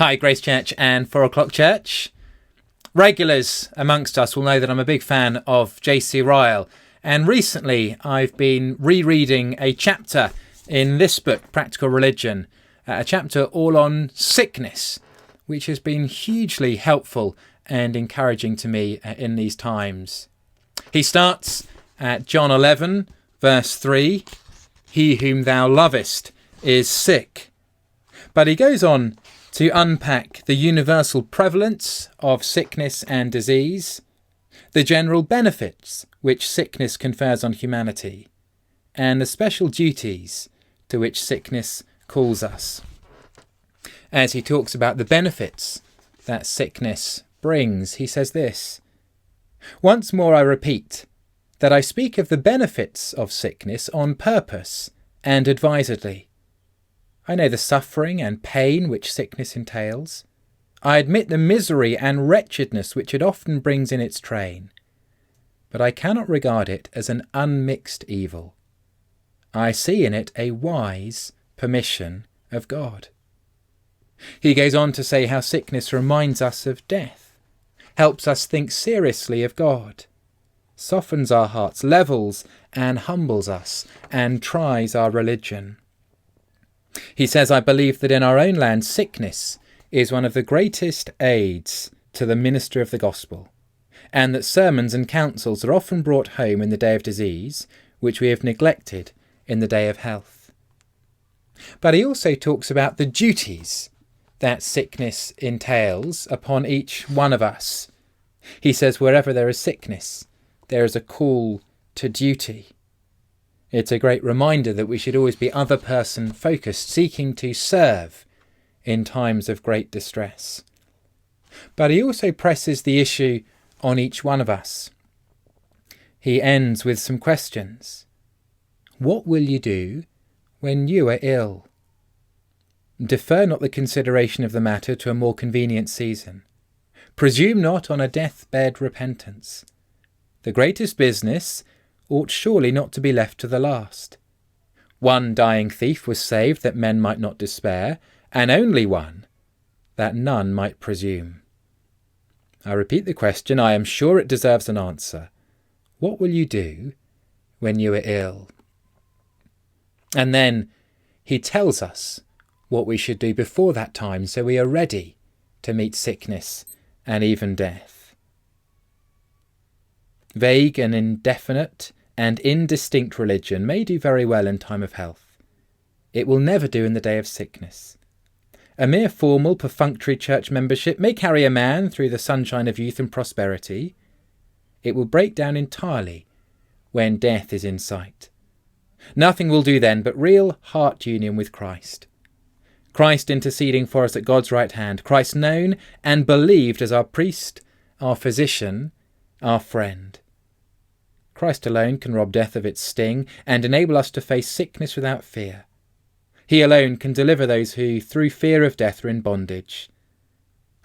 Hi, Grace Church and 4 O'Clock Church. Regulars amongst us will know that I'm a big fan of J.C. Ryle, and recently I've been rereading a chapter in this book, Practical Religion, a chapter all on sickness, which has been hugely helpful and encouraging to me in these times. He starts at John 11, verse 3, "He whom thou lovest is sick." But he goes on to unpack the universal prevalence of sickness and disease, the general benefits which sickness confers on humanity, and the special duties to which sickness calls us. As he talks about the benefits that sickness brings, he says this: "Once more I repeat that I speak of the benefits of sickness on purpose and advisedly. I know the suffering and pain which sickness entails. I admit the misery and wretchedness which it often brings in its train. But I cannot regard it as an unmixed evil. I see in it a wise permission of God." He goes on to say how sickness reminds us of death, helps us think seriously of God, softens our hearts, levels and humbles us, and tries our religion. He says, "I believe that in our own land sickness is one of the greatest aids to the minister of the gospel, and that sermons and counsels are often brought home in the day of disease, which we have neglected in the day of health." But he also talks about the duties that sickness entails upon each one of us. He says, wherever there is sickness, there is a call to duty. It's a great reminder that we should always be other person focused, seeking to serve in times of great distress. But he also presses the issue on each one of us. He ends with some questions. What will you do when you are ill? Defer not the consideration of the matter to a more convenient season. Presume not on a deathbed repentance. The greatest business ought surely not to be left to the last. One dying thief was saved that men might not despair, and only one, that none might presume. I repeat the question, I am sure it deserves an answer. What will you do when you are ill? And then he tells us what we should do before that time, so we are ready to meet sickness and even death. Vague and indefinite and indistinct religion may do very well in time of health. It will never do in the day of sickness. A mere formal, perfunctory church membership may carry a man through the sunshine of youth and prosperity. It will break down entirely when death is in sight. Nothing will do then but real heart union with Christ. Christ interceding for us at God's right hand, Christ known and believed as our priest, our physician, our friend. Christ alone can rob death of its sting and enable us to face sickness without fear. He alone can deliver those who, through fear of death, are in bondage.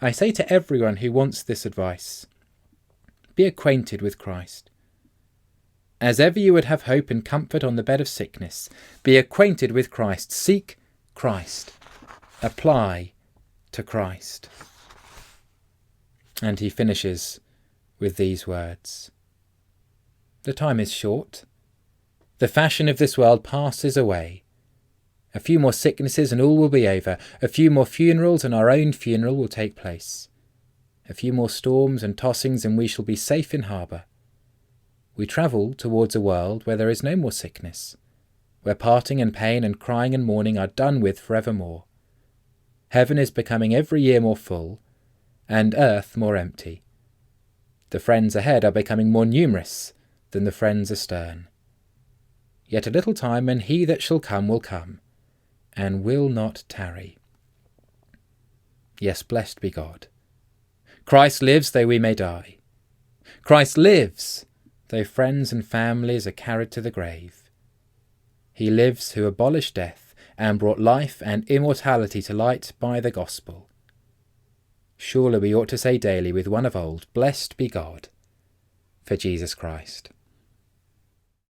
I say to everyone who wants this advice, be acquainted with Christ. As ever you would have hope and comfort on the bed of sickness, be acquainted with Christ. Seek Christ. Apply to Christ. And he finishes with these words. The time is short. The fashion of this world passes away. A few more sicknesses and all will be over. A few more funerals and our own funeral will take place. A few more storms and tossings and we shall be safe in harbour. We travel towards a world where there is no more sickness, where parting and pain and crying and mourning are done with forevermore. Heaven is becoming every year more full, and earth more empty. The friends ahead are becoming more numerous than the friends astern. Yet a little time, and he that shall come will come, and will not tarry. Yes, blessed be God. Christ lives, though we may die. Christ lives, though friends and families are carried to the grave. He lives who abolished death and brought life and immortality to light by the gospel. Surely we ought to say daily with one of old, blessed be God, for Jesus Christ.